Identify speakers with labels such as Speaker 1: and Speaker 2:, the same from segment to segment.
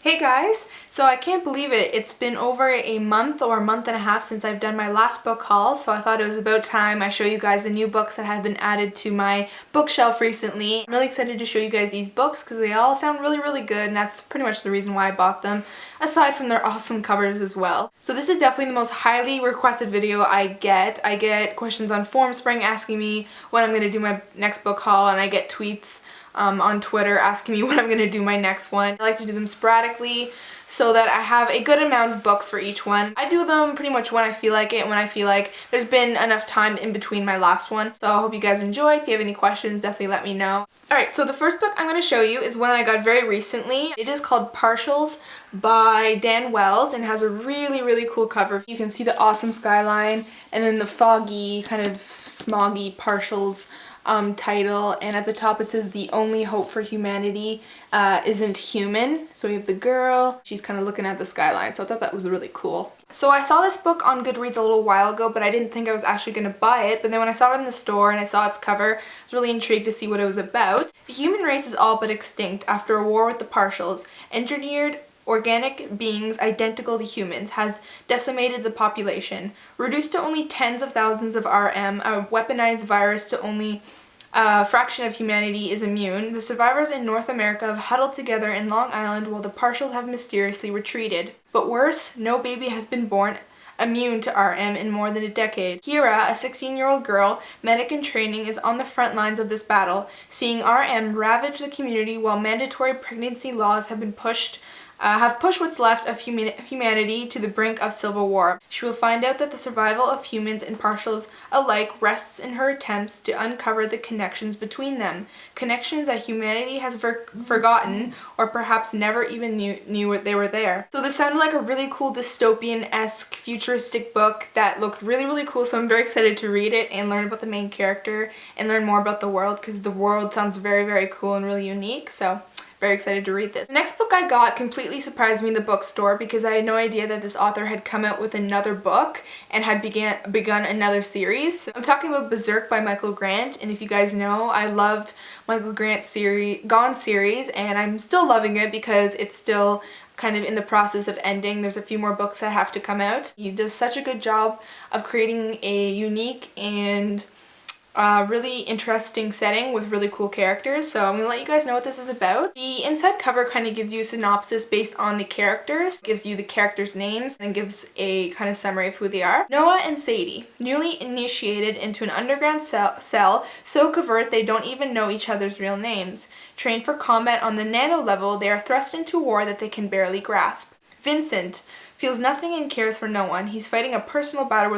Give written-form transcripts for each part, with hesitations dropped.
Speaker 1: Hey guys! So I can't believe it. It's been over a month or a month and a half since I've done my last book haul, so I thought it was about time I show you guys the new books that have been added to my bookshelf recently. I'm really excited to show you guys these books because they all sound really good, and that's pretty much the reason why I bought them, aside from their awesome covers as well. So this is definitely the most highly requested video I get. I get questions on Formspring asking me when I'm going to do my next book haul, and I get tweets on Twitter asking me when I'm going to do my next one. I like to do them sporadically so that I have a good amount of books for each one. I do them pretty much when I feel like it, when I feel like there's been enough time in between my last one. So I hope you guys enjoy. If you have any questions, definitely let me know. Alright, so the first book I'm going to show you is one I got very recently. It is called Partials by Dan Wells and has a really cool cover. You can see the awesome skyline and then the foggy, kind of smoggy Partials title, and at the top it says the only hope for humanity isn't human. So we have the girl, she's kind of looking at the skyline, so I thought that was really cool. So I saw this book on Goodreads a little while ago, but I didn't think I was actually going to buy it, but then when I saw it in the store and I saw its cover, I was really intrigued to see what it was about. The human race is all but extinct after a war with the Partials. Engineered organic beings identical to humans has decimated the population. Reduced to only tens of thousands of RM, a weaponized virus to only a fraction of humanity is immune. The survivors in North America have huddled together in Long Island while the Partials have mysteriously retreated. But worse, no baby has been born immune to RM in more than a decade. Kira, a 16-year-old girl, medic in training, is on the front lines of this battle, seeing RM ravage the community while mandatory pregnancy laws have pushed what's left of humanity to the brink of civil war. She will find out that the survival of humans and Partials alike rests in her attempts to uncover the connections between them. Connections that humanity has forgotten or perhaps never even knew what they were there. So this sounded like a really cool dystopian-esque futuristic book that looked really cool, so I'm very excited to read it and learn about the main character and learn more about the world, because the world sounds very cool and really unique. So very excited to read this. The next book I got completely surprised me in the bookstore because I had no idea that this author had come out with another book and had begun another series. So I'm talking about Berserk by Michael Grant, and if you guys know, I loved Michael Grant's Gone series, and I'm still loving it because it's still kind of in the process of ending. There's a few more books that have to come out. He does such a good job of creating a unique and really interesting setting with really cool characters, so I'm going to let you guys know what this is about. The inside cover kind of gives you a synopsis based on the characters, gives you the characters' names, and gives a kind of summary of who they are. Noah and Sadie, newly initiated into an underground cell so covert they don't even know each other's real names. Trained for combat on the nano level, they are thrust into war that they can barely grasp. Vincent feels nothing and cares for no one. He's fighting a personal battle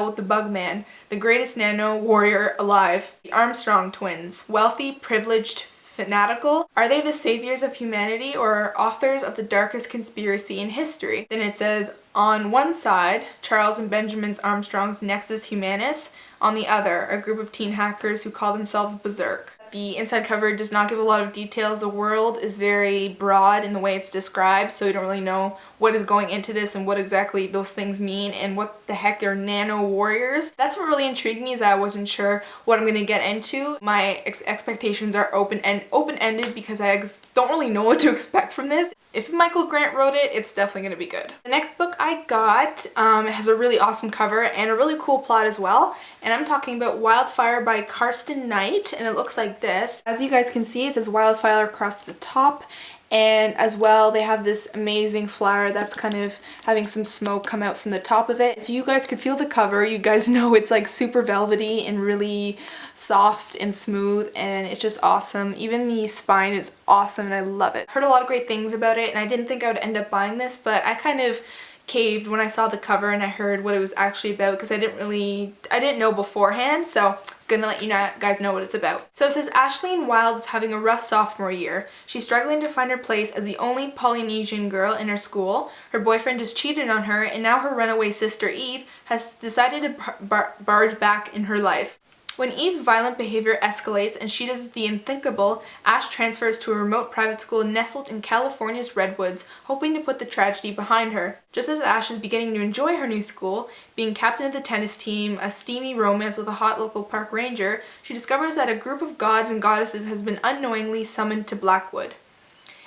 Speaker 1: with the Bugman, the greatest nano warrior alive. The Armstrong twins, wealthy, privileged, fanatical. Are they the saviors of humanity or authors of the darkest conspiracy in history? Then it says, on one side, Charles and Benjamin Armstrong's Nexus Humanus. On the other, a group of teen hackers who call themselves Berserk. The inside cover does not give a lot of details. The world is very broad in the way it's described, so you don't really know what is going into this and what exactly those things mean and what the heck are nano warriors. That's what really intrigued me, is that I wasn't sure what I'm going to get into. My expectations are open-ended because I don't really know what to expect from this. If Michael Grant wrote it, it's definitely going to be good. The next book I got has a really awesome cover and a really cool plot as well, and I'm talking about Wildfire by Karsten, and it looks like this. As you guys can see, it says Wildfire across the top, and as well they have this amazing flower that's kind of having some smoke come out from the top of it. If you guys could feel the cover, you guys know it's like super velvety and really soft and smooth, and it's just awesome. Even the spine is awesome and I love it. Heard a lot of great things about it, and I didn't think I would end up buying this, but I kind of caved when I saw the cover and I heard what it was actually about, because I didn't know beforehand, so gonna let you guys know what it's about. So it says Ashleen Wild is having a rough sophomore year. She's struggling to find her place as the only Polynesian girl in her school. Her boyfriend just cheated on her, and now her runaway sister Eve has decided to barge back in her life. When Eve's violent behavior escalates and she does the unthinkable, Ash transfers to a remote private school nestled in California's redwoods, hoping to put the tragedy behind her. Just as Ash is beginning to enjoy her new school, being captain of the tennis team, a steamy romance with a hot local park ranger, she discovers that a group of gods and goddesses has been unknowingly summoned to Blackwood.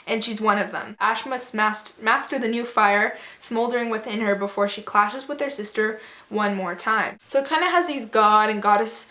Speaker 1: and she's one of them. Ash must master the new fire smoldering within her before she clashes with her sister one more time. So it kind of has these god and goddess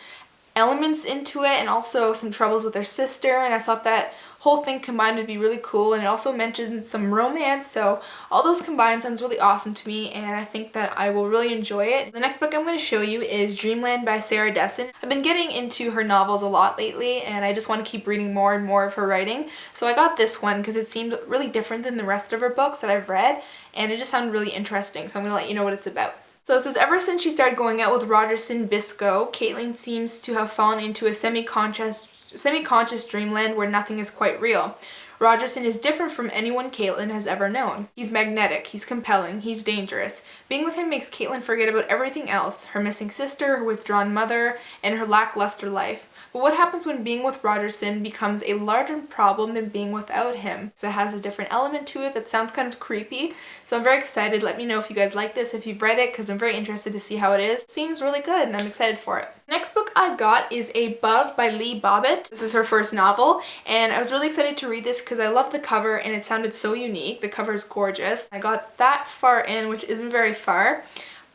Speaker 1: elements into it, and also some troubles with her sister, and I thought that whole thing combined would be really cool. And it also mentions some romance, so all those combined sounds really awesome to me, and I think that I will really enjoy it. The next book I'm going to show you is Dreamland by Dessen. I've been getting into her novels a lot lately, and I just want to keep reading more and more of her writing, so I got this one because it seemed really different than the rest of her books that I've read, and it just sounded really interesting, so I'm going to let you know what it's about. So it says, ever since she started going out with Rogerson Biscoe, Caitlin seems to have fallen into a semi-conscious dreamland where nothing is quite real. Rogerson is different from anyone Caitlin has ever known. He's magnetic, he's compelling, he's dangerous. Being with him makes Caitlin forget about everything else, her missing sister, her withdrawn mother, and her lackluster life. But what happens when being with Rogerson becomes a larger problem than being without him? So it has a different element to it that sounds kind of creepy. So I'm very excited. Let me know if you guys like this, if you've read it, because I'm very interested to see how it is. It seems really good and I'm excited for it. Next book I got is Above by Lee Bobbit. This is her first novel, and I was really excited to read this because I love the cover and it sounded so unique. The cover is gorgeous. I got that far in, which isn't very far,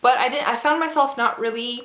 Speaker 1: but I found myself not really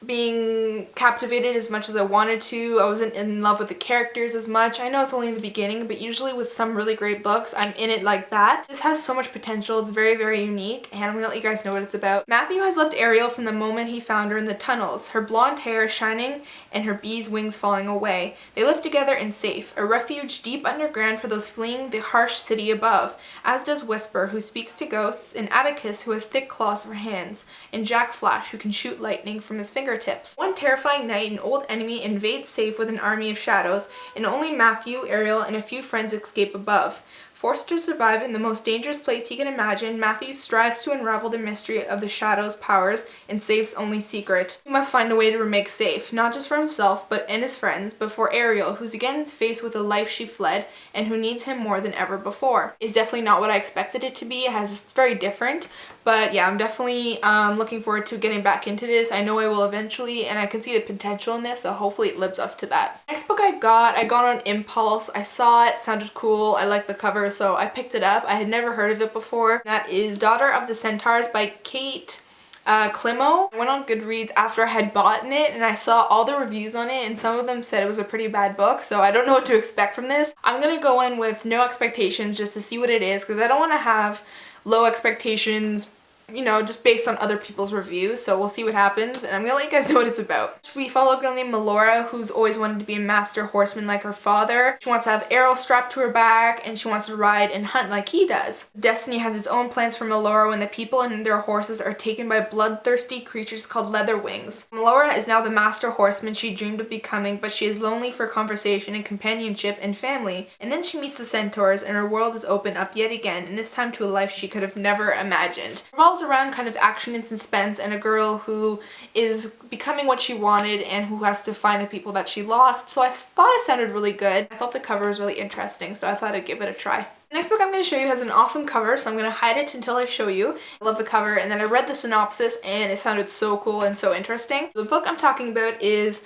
Speaker 1: being captivated as much as I wanted to. I wasn't in love with the characters as much. I know it's only in the beginning, but usually with some really great books, I'm in it like that. This has so much potential. It's very, very unique, and I'm gonna let you guys know what it's about. Matthew has loved Ariel from the moment he found her in the tunnels, her blonde hair shining and her bee's wings falling away. They live together in Safe, a refuge deep underground for those fleeing the harsh city above, as does Whisper, who speaks to ghosts, and Atticus, who has thick claws for hands, and Jack Flash, who can shoot lightning from his fingertips. One terrifying night, an old enemy invades Safe with an army of shadows, and only Matthew, Ariel, and a few friends escape above. Forced to survive in the most dangerous place he can imagine, Matthew strives to unravel the mystery of the Shadow's powers and Safe's only secret. He must find a way to remake Safe, not just for himself and his friends, but for Ariel, who's again faced with a life she fled and who needs him more than ever before. It's definitely not what I expected it to be. It's very different, but yeah, I'm definitely looking forward to getting back into this. I know I will eventually, and I can see the potential in this, so hopefully it lives up to that. Next book I got on impulse. I saw it, sounded cool, I liked the cover, so I picked it up. I had never heard of it before. That is Daughter of the Centaurs by Klimo. I went on Goodreads after I had bought it, and I saw all the reviews on it, and some of them said it was a pretty bad book, so I don't know what to expect from this. I'm gonna go in with no expectations just to see what it is, because I don't want to have low expectations, you know, just based on other people's reviews, so we'll see what happens, and I'm gonna let you guys know what it's about. We follow a girl named Melora, who's always wanted to be a master horseman like her father. She wants to have arrows strapped to her back, and she wants to ride and hunt like he does. Destiny has its own plans for Melora when the people and their horses are taken by bloodthirsty creatures called Leatherwings. Melora is now the master horseman she dreamed of becoming, but she is lonely for conversation and companionship and family. And then she meets the Centaurs, and her world is opened up yet again, and this time to a life she could have never imagined. It revolves around kind of action and suspense, and a girl who is becoming what she wanted and who has to find the people that she lost. So I thought it sounded really good. I thought the cover was really interesting, so I thought I'd give it a try. The next book I'm going to show you has an awesome cover, so I'm going to hide it until I show you. I love the cover, and then I read the synopsis and it sounded so cool and so interesting. The book I'm talking about is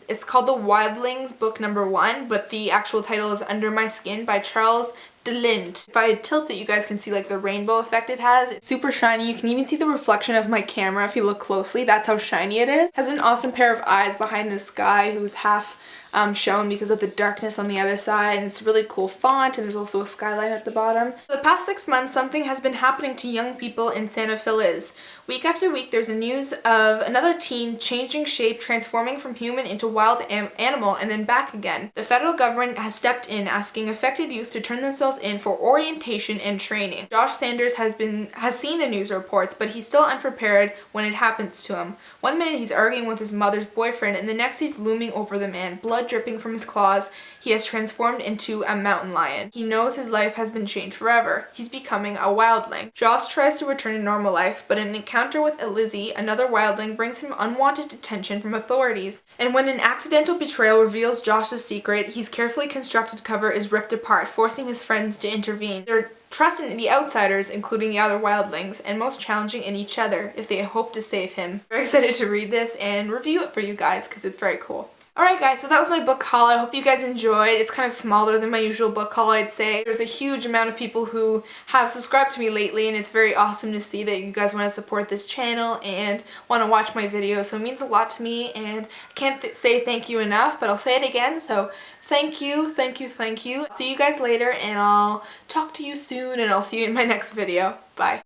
Speaker 1: it's called The Wildlings, book number 1, but the actual title is Under My Skin by Charles Lint. If I tilt it, you guys can see like the rainbow effect it has. It's super shiny. You can even see the reflection of my camera if you look closely. That's how shiny it is. It has an awesome pair of eyes behind this guy who's half shown because of the darkness on the other side, and it's a really cool font, and there's also a skyline at the bottom. For the past 6 months, something has been happening to young people in Santa Feliz. Week after week, there's a news of another teen changing shape, transforming from human into wild animal, and then back again. The federal government has stepped in, asking affected youth to turn themselves in for orientation and training. Josh Sanders has seen the news reports, but he's still unprepared when it happens to him. One minute he's arguing with his mother's boyfriend, and the next he's looming over the man, blood dripping from his claws. He has transformed into a mountain lion. He knows his life has been changed forever. He's becoming a wildling. Josh tries to return to normal life, but an encounter with Lizzie, another wildling, brings him unwanted attention from authorities. And when an accidental betrayal reveals Josh's secret, his carefully constructed cover is ripped apart, forcing his friends to intervene. They're trusting in the outsiders, including the other wildlings, and most challenging in each other if they hope to save him. Very excited to read this and review it for you guys because it's very cool. Alright guys, so that was my book haul. I hope you guys enjoyed. It's kind of smaller than my usual book haul, I'd say. There's a huge amount of people who have subscribed to me lately, and it's very awesome to see that you guys want to support this channel and want to watch my videos, so it means a lot to me, and I can't say thank you enough, but I'll say it again, so thank you, thank you, thank you. See you guys later, and I'll talk to you soon, and I'll see you in my next video. Bye.